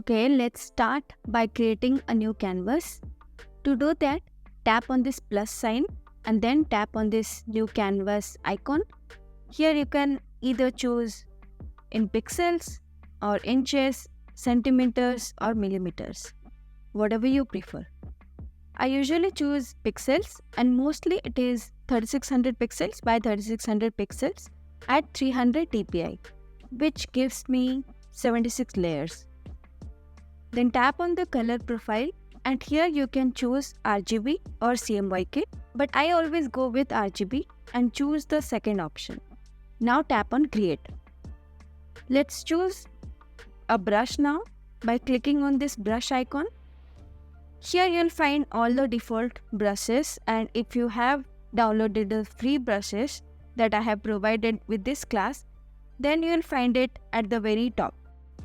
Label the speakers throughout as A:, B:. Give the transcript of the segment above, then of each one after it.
A: Okay, let's start by creating a new canvas. To do that, tap on this plus sign and then tap on this new canvas icon. Here you can either choose in pixels or inches, centimeters or millimeters, whatever you prefer. I usually choose pixels and mostly it is 3600 pixels by 3600 pixels at 300 dpi, which gives me 76 layers. Then tap on the color profile and here you can choose RGB or CMYK, but I always go with RGB and choose the second option. Now tap on create. Let's choose a brush now by clicking on this brush icon. Here you'll find all the default brushes, and if you have downloaded the free brushes that I have provided with this class, then you'll find it at the very top.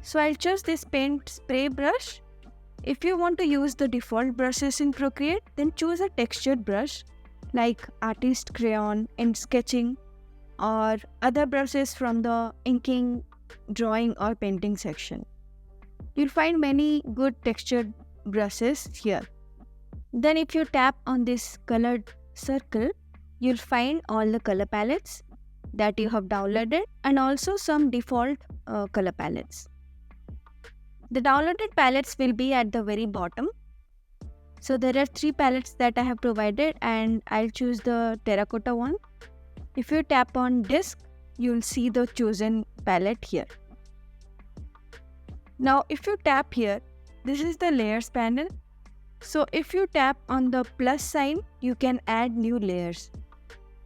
A: So I'll choose this paint spray brush. If you want to use the default brushes in Procreate, then choose a textured brush like artist crayon in sketching or other brushes from the inking, drawing or painting section. You'll find many good textured brushes here. Then if you tap on this colored circle, you'll find all the color palettes that you have downloaded and also some default color palettes. The downloaded palettes will be at the very bottom. So there are 3 palettes that I have provided and I'll choose the terracotta one. If you tap on disk, you'll see the chosen palette here. Now if you tap here, this is the layers panel. So if you tap on the plus sign, you can add new layers.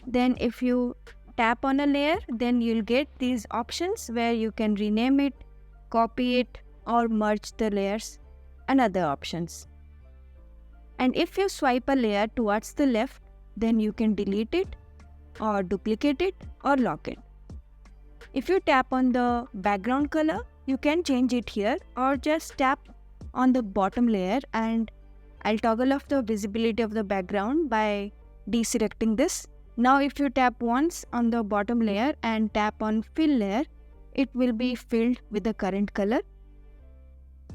A: Then if you tap on a layer, then you'll get these options where you can rename it, copy it, or merge the layers and other options. And if you swipe a layer towards the left, then you can delete it or duplicate it or lock it. If you tap on the background color, you can change it here or just tap on the bottom layer and I'll toggle off the visibility of the background by deselecting this. Now if you tap once on the bottom layer and tap on fill layer, it will be filled with the current color.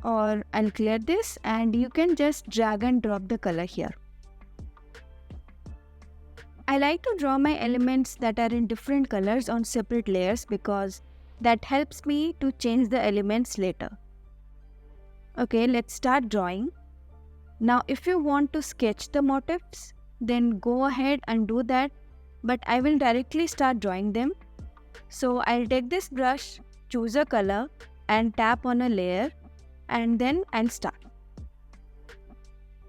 A: Or I'll clear this and you can just drag and drop the color here. I like to draw my elements that are in different colors on separate layers because that helps me to change the elements later. Okay, let's start drawing. Now if you want to sketch the motifs, then go ahead and do that, but I will directly start drawing them. So I'll take this brush, choose a color and tap on a layer and then I'll start.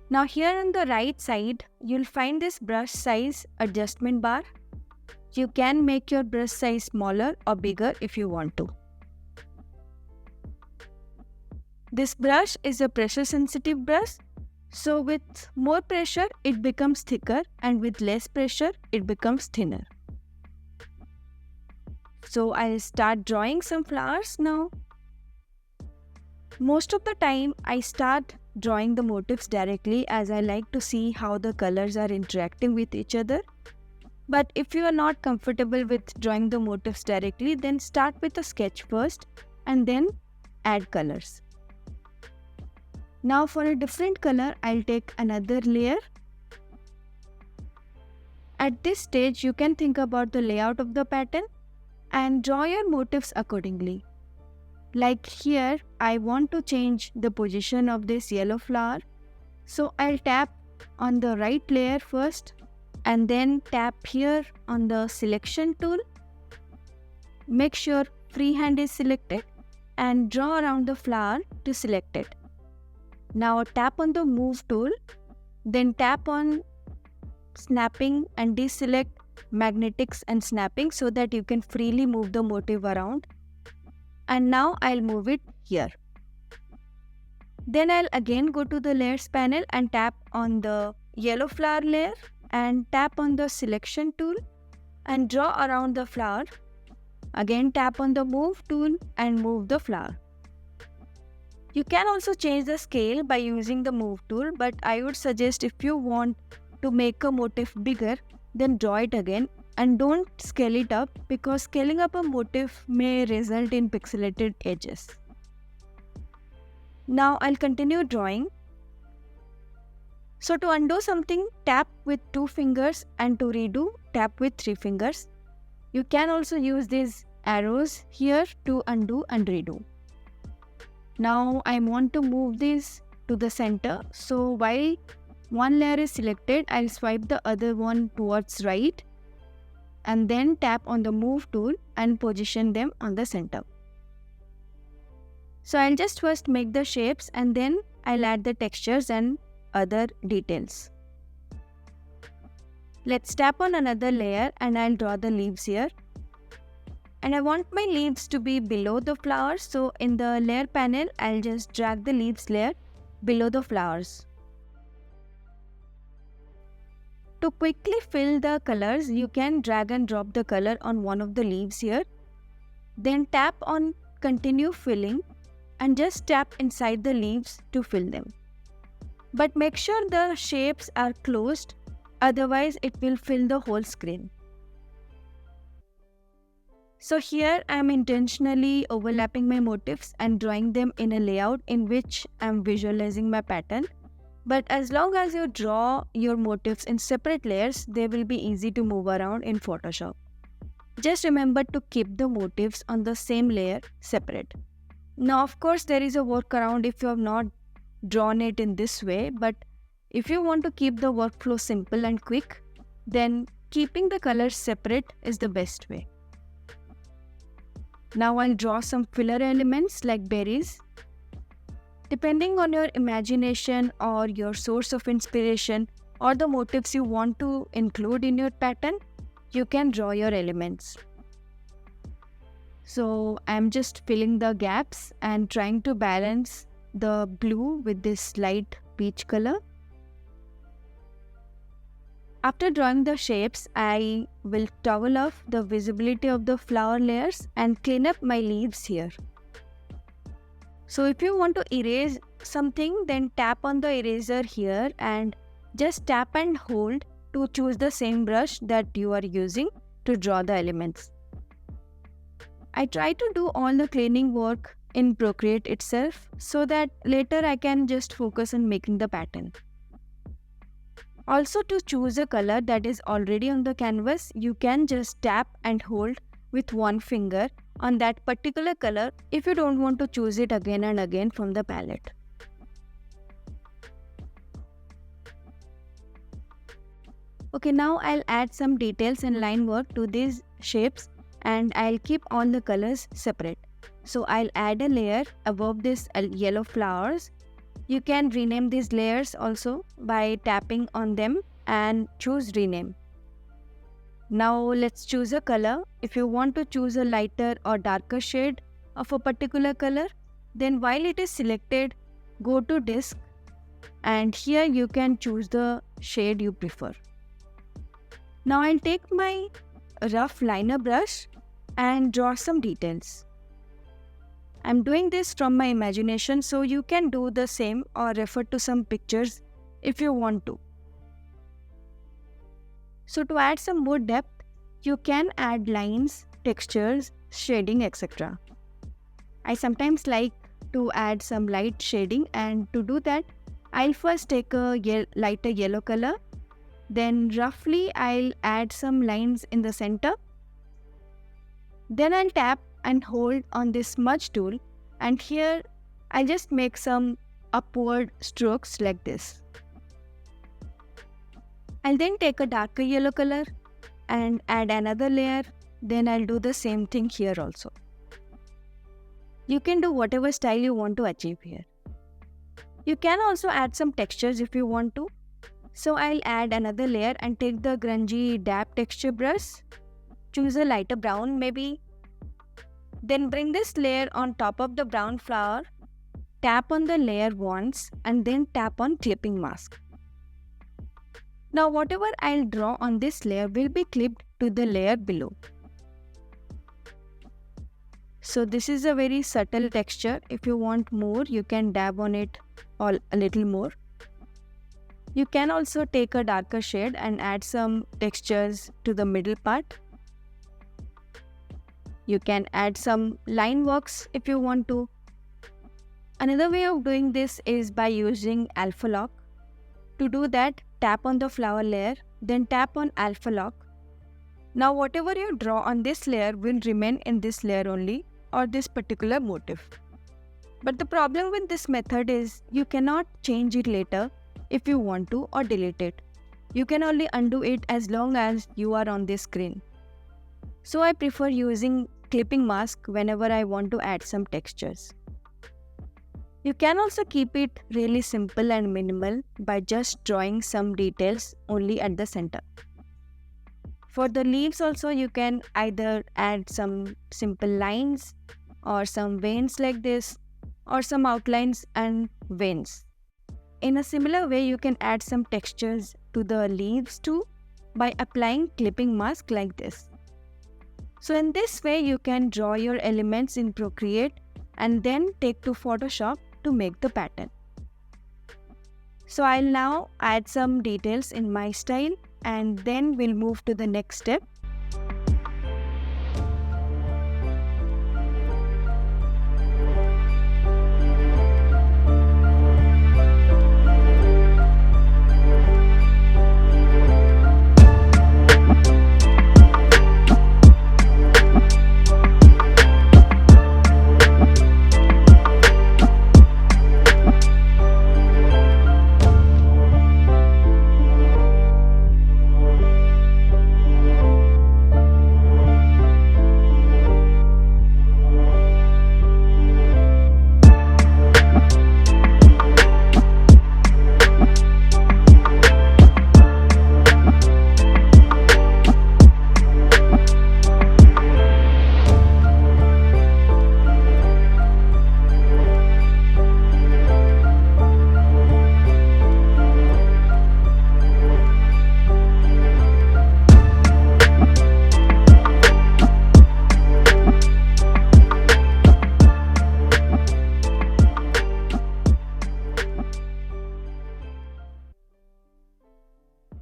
A: Now here on the right side, you'll find this brush size adjustment bar. You can make your brush size smaller or bigger if you want to. This brush is a pressure sensitive brush. So with more pressure, it becomes thicker and with less pressure, it becomes thinner. So I'll start drawing some flowers now. Most of the time, I start drawing the motifs directly as I like to see how the colors are interacting with each other. But if you are not comfortable with drawing the motifs directly, then start with a sketch first and then add colors. Now for a different color, I'll take another layer. At this stage, you can think about the layout of the pattern and draw your motifs accordingly. Like here, I want to change the position of this yellow flower. So I'll tap on the right layer first and then tap here on the selection tool. Make sure freehand is selected and draw around the flower to select it. Now tap on the move tool, then tap on snapping and deselect magnetics and snapping so that you can freely move the motif around. And now I'll move it here. Then I'll again go to the layers panel and tap on the yellow flower layer and tap on the selection tool and draw around the flower. Again tap on the move tool and move the flower. You can also change the scale by using the move tool, but I would suggest if you want to make a motif bigger, then draw it again and don't scale it up because scaling up a motif may result in pixelated edges. Now I'll continue drawing. So to undo something, tap with 2 fingers, and to redo, tap with 3 fingers. You can also use these arrows here to undo and redo. Now I want to move this to the center. So while one layer is selected, I'll swipe the other one towards right and then tap on the move tool and position them on the center. So I'll just first make the shapes and then I'll add the textures and other details. Let's tap on another layer and I'll draw the leaves here. And I want my leaves to be below the flowers, so in the layer panel, I'll just drag the leaves layer below the flowers. To quickly fill the colors, you can drag and drop the color on one of the leaves here. Then tap on continue filling and just tap inside the leaves to fill them. But make sure the shapes are closed, otherwise it will fill the whole screen. So here I am intentionally overlapping my motifs and drawing them in a layout in which I am visualizing my pattern. But as long as you draw your motifs in separate layers, they will be easy to move around in Photoshop. Just remember to keep the motifs on the same layer separate. Now of course there is a workaround if you have not drawn it in this way, but if you want to keep the workflow simple and quick, then keeping the colors separate is the best way. Now I'll draw some filler elements like berries. Depending on your imagination or your source of inspiration or the motifs you want to include in your pattern, you can draw your elements. So I'm just filling the gaps and trying to balance the blue with this light peach color. After drawing the shapes, I will toggle off the visibility of the flower layers and clean up my leaves here. So if you want to erase something, then tap on the eraser here and just tap and hold to choose the same brush that you are using to draw the elements. I try to do all the cleaning work in Procreate itself so that later I can just focus on making the pattern. Also, to choose a color that is already on the canvas, you can just tap and hold with one finger on that particular color if you don't want to choose it again and again from the palette. Okay, now I'll add some details and line work to these shapes and I'll keep all the colors separate. So I'll add a layer above this yellow flowers. You can rename these layers also by tapping on them and choose rename. Now let's choose a color. If you want to choose a lighter or darker shade of a particular color, then while it is selected, go to disk and here you can choose the shade you prefer. Now I'll take my rough liner brush and draw some details. I'm doing this from my imagination, so you can do the same or refer to some pictures if you want to. So to add some more depth, you can add lines, textures, shading, etc. I sometimes like to add some light shading, and to do that, I'll first take a lighter yellow color. Then roughly I'll add some lines in the center. Then I'll tap and hold on this smudge tool, and here I'll just make some upward strokes like this. I'll then take a darker yellow color and add another layer. Then I'll do the same thing here also. You can do whatever style you want to achieve here. You can also add some textures if you want to. So I'll add another layer and take the grungy dab texture brush. Choose a lighter brown maybe. Then bring this layer on top of the brown flower. Tap on the layer once and then tap on clipping mask. Now whatever I'll draw on this layer will be clipped to the layer below. So this is a very subtle texture. If you want more, you can dab on it a little more. You can also take a darker shade and add some textures to the middle part. You can add some line works if you want to. Another way of doing this is by using alpha lock. To do that, tap on the flower layer, then tap on alpha lock. Now whatever you draw on this layer will remain in this layer only, or this particular motif. But the problem with this method is you cannot change it later if you want to or delete it. You can only undo it as long as you are on this screen. So I prefer using clipping mask whenever I want to add some textures. You can also keep it really simple and minimal by just drawing some details only at the center. For the leaves also, you can either add some simple lines or some veins like this, or some outlines and veins. In a similar way, you can add some textures to the leaves too by applying clipping mask like this. So in this way, you can draw your elements in Procreate and then take to Photoshop to make the pattern. So I'll now add some details in my style and then we'll move to the next step.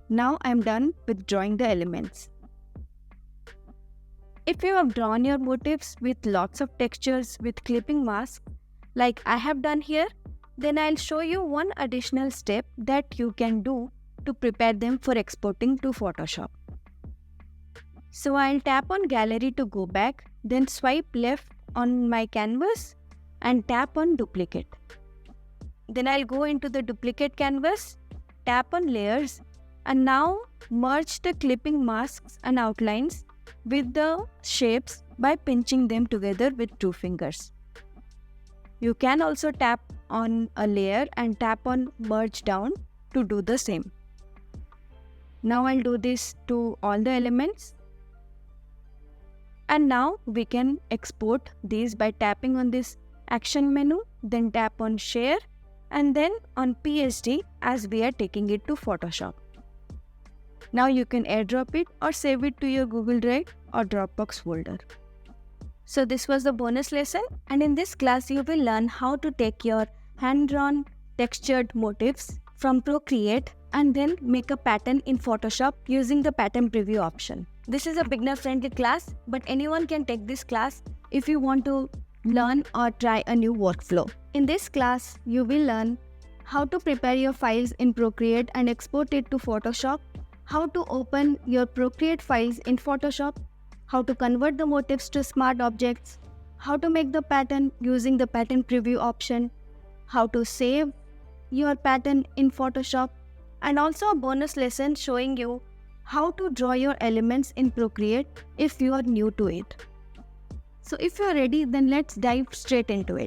A: Now I'm done with drawing the elements. If you have drawn your motifs with lots of textures with clipping mask, like I have done here, then I'll show you one additional step that you can do to prepare them for exporting to Photoshop. So I'll tap on Gallery to go back, then swipe left on my canvas and tap on Duplicate. Then I'll go into the duplicate canvas, tap on Layers, and now merge the clipping masks and outlines with the shapes by pinching them together with 2 fingers. You can also tap on a layer and tap on merge down to do the same. Now I'll do this to all the elements. And now we can export these by tapping on this action menu, then tap on share and then on PSD as we are taking it to Photoshop. Now you can airdrop it or save it to your Google Drive or Dropbox folder. So this was the bonus lesson, and in this class you will learn how to take your hand-drawn textured motifs from Procreate and then make a pattern in Photoshop using the pattern preview option. This is a beginner-friendly class, but anyone can take this class if you want to learn or try a new workflow. In this class, you will learn how to prepare your files in Procreate and export it to Photoshop, how to open your Procreate files in Photoshop, how to convert the motifs to smart objects, how to make the pattern using the pattern preview option, how to save your pattern in Photoshop, and also a bonus lesson showing you how to draw your elements in Procreate if you are new to it. So if you are ready, then let's dive straight into it.